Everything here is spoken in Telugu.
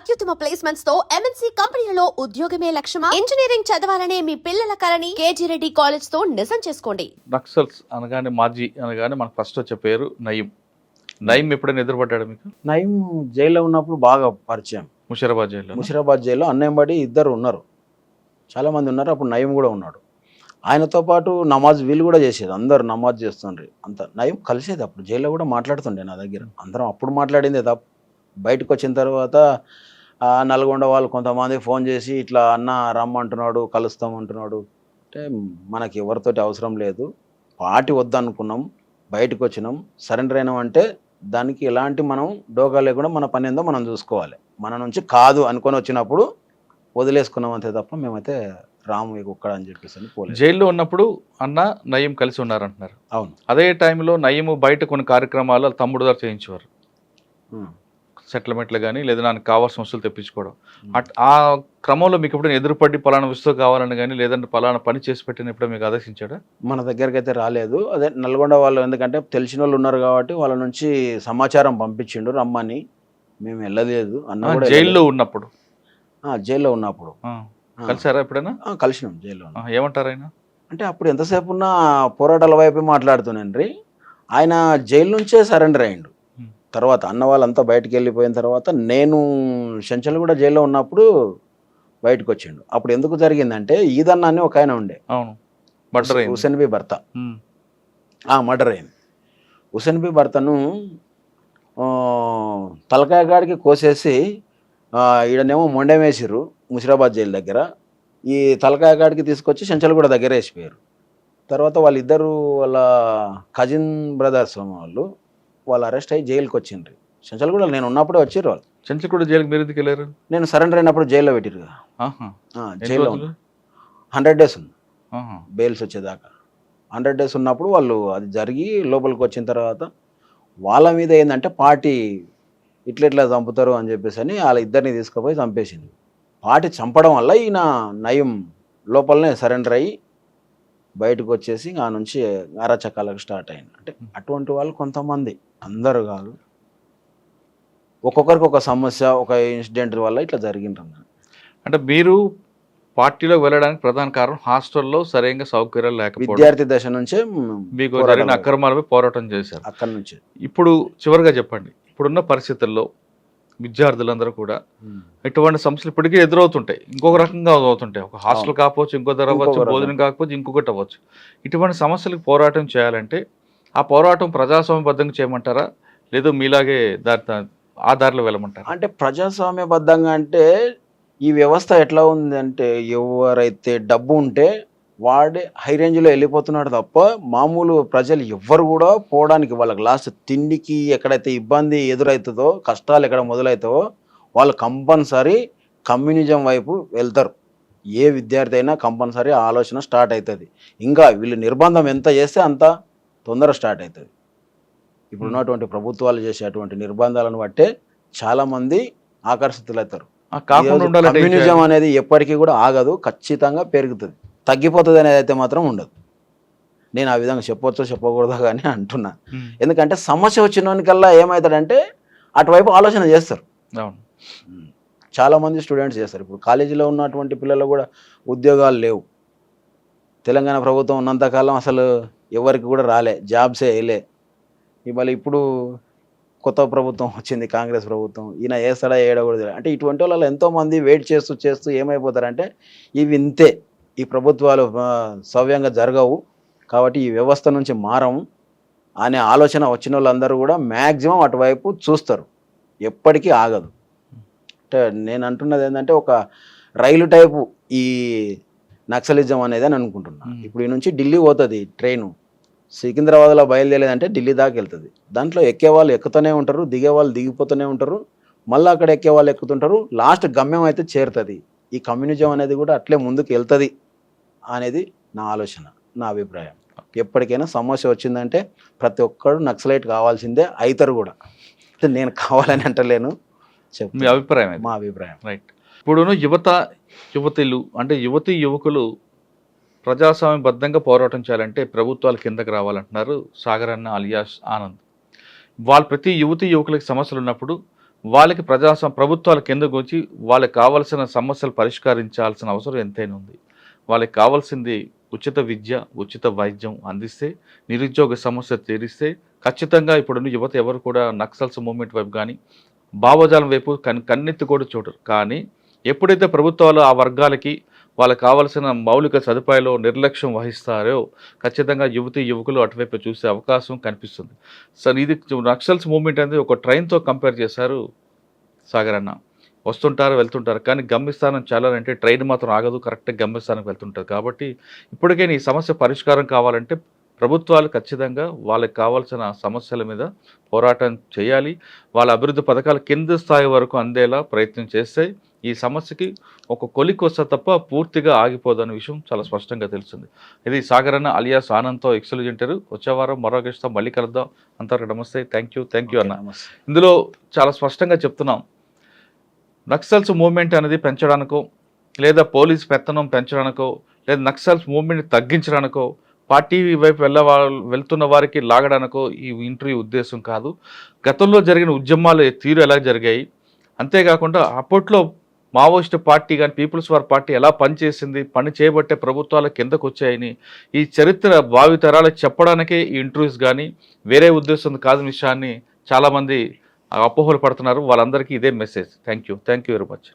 అత్యుత్తమ ప్లేస్మెంట్స్ తో ఎంఎన్సీ కంపెనీలలో ఉద్యోగమే లక్ష్యమా? ఇంజనీరింగ్ చదవాలనే మీ పిల్లల కలని కేజీ రెడ్డి కాలేజ్ తో నిజం చేసుకోండి. నక్సల్స్ అనగానే మాజీ అనగానే మనకు ఫస్ట్ వచ్చే పేరు నయీం. నయీం ఎప్పుడైనా ఎదురుపడ్డాడు మీకు? నయీం జైల్లో ఉన్నప్పుడు బాగా పరిచయం. ముషీరాబాద్ జైల్లో. ముషీరాబాద్ జైల్లో అన్నయ్యంబడి ఇద్దరు ఉన్నారు, చాలామంది ఉన్నారు. అప్పుడు నయీం కూడా ఉన్నాడు. ఆయనతో పాటు నమాజ్ వీళ్ళు కూడా చేసేది, అందరు నమాజ్ చేస్తుండ్రి. అంత నయీం కలిసేది. అప్పుడు జైల్లో కూడా మాట్లాడుతుండే నా దగ్గర. అందరం అప్పుడు మాట్లాడిందే తప్ప. బయటకు వచ్చిన తర్వాత నల్గొండ వాళ్ళు కొంతమంది ఫోన్ చేసి ఇట్లా అన్న రమ్మంటున్నాడు, కలుస్తామంటున్నాడు. అంటే మనకి ఎవరితోటి అవసరం లేదు, పార్టీ వద్దనుకున్నాం, బయటకు వచ్చినాం, సరెండర్ అయినాం. అంటే దానికి ఎలాంటి మనం డోకా లేకుండా మన పని ఏందో మనం చూసుకోవాలి. మన నుంచి కాదు అనుకొని వచ్చినప్పుడు వదిలేసుకున్నాం అంతే తప్ప మేమైతే రాము ఒక్కడ అని చెప్పేసి పోలేదు. జైల్లో ఉన్నప్పుడు అన్న నయీం కలిసి ఉన్నారంటున్నారు. అవును. అదే టైంలో నయీం బయట కొన్ని కార్యక్రమాలు తమ్ముడు గారు చేయించేవారు, సెటిల్మెంట్లు కానీ లేదా నాకు కావాల్సిన వస్తువులు తెప్పించుకోవడం. ఆ క్రమంలో మీకు ఎప్పుడైనా ఎదురుపడి పలానా వస్తువు కావాలని కానీ లేదంటే పలానా పని చేసి పెట్టిన ఎప్పుడో మీకు ఆదేశించాడా? మన దగ్గరికి అయితే రాలేదు. అదే నల్గొండ వాళ్ళు ఎందుకంటే తెలిసిన వాళ్ళు ఉన్నారు కాబట్టి వాళ్ళ నుంచి సమాచారం పంపించిండు రమ్మని. మేము వెళ్ళలేదు. అన్న కూడా జైల్లో ఉన్నప్పుడు. జైల్లో ఉన్నప్పుడు కలిసారా ఎప్పుడైనా? కలిసినాం జైల్లో. ఏమంటారు ఆయన? అంటే అప్పుడు ఎంతసేపు ఉన్నా పోరాటాల వైపే మాట్లాడుతున్నాండ్రి. ఆయన జైలు నుంచే సరెండర్ అయ్యిండు. తర్వాత అన్న వాళ్ళంతా బయటకు వెళ్ళిపోయిన తర్వాత నేను చెంచల్ కూడా జైల్లో ఉన్నప్పుడు బయటకు వచ్చిండు. అప్పుడు ఎందుకు జరిగిందంటే ఈదన్న అని ఒక ఆయన ఉండే, హుసేన్ బి భర్త, మర్డర్ అయింది. హుసేన్ బి భర్తను తలకాయ గాడికి కోసేసి ఈడనేమో మొండెం వేసిర్రు ముషీరాబాద్ జైలు దగ్గర. ఈ తలకాయ గాడికి తీసుకొచ్చి చెంచల్ కూడా దగ్గర వేసిపోయారు. తర్వాత వాళ్ళిద్దరు వాళ్ళ కజిన్ బ్రదర్స్ వాళ్ళు అరెస్ట్ అయ్యి జైలుకి వచ్చిండ్రు. చెంచల్ కూడా నేను ఉన్నప్పుడే వచ్చిర్రు వాళ్ళు. చెంచల్ కూడా జైలుకి మీరు ఎందుకు వెళ్ళారు? నేను సరెండర్ అయినప్పుడు జైల్లో పెట్టిరు. జైల్లో 100 days ఉంది బెయిల్స్ వచ్చేదాకా. 100 days ఉన్నప్పుడు వాళ్ళు అది జరిగి లోపలికి వచ్చిన తర్వాత వాళ్ళ మీద ఏంటంటే పార్టీ ఇట్లా చంపుతారు అని చెప్పేసి అని వాళ్ళ ఇద్దరిని తీసుకుపోయి చంపేసింది. పార్టీ చంపడం వల్ల ఈయన నయీం లోపలనే సరెండర్ అయ్యి బయటకు వచ్చేసి ఆ నుంచి అరాచకాలకు స్టార్ట్ అయింది. అంటే అటువంటి వాళ్ళు కొంతమంది, అందరు కాదు, ఒక్కొక్కరికి ఒక సమస్య, ఒక ఇన్సిడెంట్ వల్ల ఇట్లా జరిగింది. అంటే మీరు పార్టీలో వెళ్ళడానికి ప్రధాన కారణం హాస్టల్లో సరైన సౌకర్యాలు లేకపోవడం. విద్యార్థి దశ నుంచే మీకు జరిగిన అక్రమాలపై పోరాటం చేశారు. అక్కడి నుంచి ఇప్పుడు చివరిగా చెప్పండి, ఇప్పుడున్న పరిస్థితుల్లో విద్యార్థులందరూ కూడా ఎటువంటి సమస్యలు ఇప్పటికీ ఎదురవుతుంటాయి, ఇంకొక రకంగా అవుతుంటాయి. ఒక హాస్టల్ కాకపోవచ్చు, ఇంకో ధర అవ్వచ్చు, భోజనం కాకపోవచ్చు, ఇంకొకటి అవ్వచ్చు. ఇటువంటి సమస్యలకు పోరాటం చేయాలంటే ఆ పోరాటం ప్రజాస్వామ్యబద్ధంగా చేయమంటారా, లేదు మీలాగే ఆ దారిలో వెళ్ళమంటారా? అంటే ప్రజాస్వామ్యబద్ధంగా అంటే ఈ వ్యవస్థ ఎట్లా ఉంది అంటే ఎవరైతే డబ్బు ఉంటే వాడే హై రేంజ్లో వెళ్ళిపోతున్నాడు తప్ప మామూలు ప్రజలు ఎవ్వరు కూడా పోవడానికి, వాళ్ళకి లాస్ట్ తిండికి ఎక్కడైతే ఇబ్బంది ఎదురవుతుందో, కష్టాలు ఎక్కడ మొదలవుతావో వాళ్ళు కంపల్సరీ కమ్యూనిజం వైపు వెళ్తారు. ఏ విద్యార్థి అయినా కంపల్సరీ ఆలోచన స్టార్ట్ అవుతుంది. ఇంకా వీళ్ళు నిర్బంధం ఎంత చేస్తే అంత తొందర స్టార్ట్ అవుతుంది. ఇప్పుడున్నటువంటి ప్రభుత్వాలు చేసేటువంటి నిర్బంధాలను బట్టే చాలామంది ఆకర్షితులవుతారు. కమ్యూనిజం అనేది ఎప్పటికీ కూడా ఆగదు, ఖచ్చితంగా పెరుగుతుంది. తగ్గిపోతుంది అనేది అయితే మాత్రం ఉండదు. నేను ఆ విధంగా చెప్పవచ్చో చెప్పకూడదో కానీ అంటున్నా. ఎందుకంటే సమస్య వచ్చినకల్లా ఏమవుతాడంటే అటువైపు ఆలోచన చేస్తారు. చాలామంది స్టూడెంట్స్ చేస్తారు. ఇప్పుడు కాలేజీలో ఉన్నటువంటి పిల్లలు కూడా ఉద్యోగాలు లేవు. తెలంగాణ ప్రభుత్వం ఉన్నంతకాలం అసలు ఎవరికి కూడా రాలే, జాబ్సే వేయలే. ఇవాళ ఇప్పుడు కొత్త ప్రభుత్వం వచ్చింది, కాంగ్రెస్ ప్రభుత్వం, ఈయన వేస్తాడా వేయకూడదు. అంటే ఇటువంటి వాళ్ళు ఎంతోమంది వెయిట్ చేస్తూ ఏమైపోతారంటే ఇవి ఇంతే, ఈ ప్రభుత్వాలు సవ్యంగా జరగవు కాబట్టి ఈ వ్యవస్థ నుంచి మారము అనే ఆలోచన వచ్చిన వాళ్ళందరూ కూడా మ్యాక్సిమం అటువైపు చూస్తారు. ఎప్పటికీ ఆగదు. అంటే నేను అంటున్నది ఏంటంటే ఒక రైలు టైపు ఈ నక్సలిజం అనేది అని అనుకుంటున్నా. ఇప్పుడు ఈ నుంచి ఢిల్లీ పోతుంది ట్రైను, సికింద్రాబాద్లో బయలుదేరేదంటే ఢిల్లీ దాకా వెళ్తుంది. దాంట్లో ఎక్కేవాళ్ళు ఎక్కుతూనే ఉంటారు, దిగేవాళ్ళు దిగిపోతూనే ఉంటారు, మళ్ళీ అక్కడ ఎక్కేవాళ్ళు ఎక్కుతుంటారు, లాస్ట్ గమ్యం అయితే చేరుతుంది. ఈ కమ్యూనిజం అనేది కూడా అట్లే ముందుకు వెళ్తుంది అనేది నా ఆలోచన, నా అభిప్రాయం. ఎప్పటికైనా సమస్య వచ్చిందంటే ప్రతి ఒక్కరు నక్సలైట్ కావాల్సిందే, అవుతారు కూడా. నేను కావాలని అంటలేను, మీ అభిప్రాయం? మా అభిప్రాయం. రైట్. ఇప్పుడు యువతులు అంటే యువకులు ప్రజాస్వామ్యబద్ధంగా పోరాటం చేయాలంటే ప్రభుత్వాల కిందకి రావాలంటున్నారు సాగర్ అన్న అలియాస్ ఆనంద్. వాళ్ళు ప్రతి యువకులకి సమస్యలు ఉన్నప్పుడు వాళ్ళకి ప్రభుత్వాల కిందకు వచ్చి వాళ్ళకి కావాల్సిన సమస్యలు పరిష్కరించాల్సిన అవసరం ఎంతైనా ఉంది. వాళ్ళకి కావాల్సింది ఉచిత విద్య, ఉచిత వైద్యం అందిస్తే, నిరుద్యోగ సమస్య తీరిస్తే ఖచ్చితంగా ఇప్పుడున్న యువత ఎవరు కూడా నక్సల్స్ మూవ్‌మెంట్ వైపు గానీ, భావజాలం వైపు కన్నెత్తి కూడా చూడరు. కానీ ఎప్పుడైతే ప్రభుత్వాలు ఆ వర్గాలకి వాళ్ళకి కావాల్సిన మౌలిక సదుపాయాలు నిర్లక్ష్యం వహిస్తారో ఖచ్చితంగా యువతీ యువకులు అటువైపు చూసే అవకాశం కనిపిస్తుంది. ఇది నక్సల్స్ మూవ్‌మెంట్ అనేది ఒక ట్రైన్‌తో కంపేర్ చేశారు సాగర్ అన్న. వస్తుంటారు, వెళ్తుంటారు. కానీ గమ్యస్థానం చేరాలంటే ట్రైన్ మాత్రం ఆగదు. కరెక్ట్‌గా గమ్యస్థానానికి వెళ్తుంటది. కాబట్టి ఇప్పటికైనా ఈ సమస్య పరిష్కారం కావాలంటే ప్రభుత్వాలు ఖచ్చితంగా వాళ్ళకి కావాల్సిన సమస్యల మీద పోరాటం చేయాలి. వాళ్ళ అభివృద్ధి పథకాలు కింద స్థాయి వరకు అందేలా ప్రయత్నం చేస్తే ఈ సమస్యకి ఒక కొలిక్కి వస్తే తప్ప పూర్తిగా ఆగిపోదన్న విషయం చాలా స్పష్టంగా తెలిసింది. ఇది సాగర్ అన్న అలియాస్ ఆనంద్‌తో ఎక్సలెంట్. వచ్చే వారం మరో గెస్ట్‌తో మళ్ళీ కలుద్దాం. అంతవరకు నమస్తే. థ్యాంక్ యూ అన్న. ఇందులో చాలా స్పష్టంగా చెప్తున్నాం. నక్సల్స్ మూవ్‌మెంట్ అనేది పెంచడానికో, లేదా పోలీస్ పెత్తనం పెంచడానికో, లేదా నక్సల్స్ మూవ్‌మెంట్ తగ్గించడానికో, పార్టీ వైపు వెళ్తున్న వారికి లాగడానికో ఈ ఇంటర్వ్యూ ఉద్దేశం కాదు. గతంలో జరిగిన ఉద్యమాలు తీరు ఎలా జరిగాయి, అంతేకాకుండా అప్పట్లో మావోయిస్ట్ పార్టీ కానీ పీపుల్స్ వార్ పార్టీ ఎలా పనిచేసింది, పని చేయబట్టే ప్రభుత్వాల కిందకు వచ్చాయని ఈ చరిత్ర భావితరాలకు చెప్పడానికే ఈ ఇంటర్వ్యూస్ కానీ వేరే ఉద్దేశం కాదని విషయాన్ని చాలామంది అపోహలు పడుతున్నారు. వాళ్ళందరికీ ఇదే message. Thank you very much.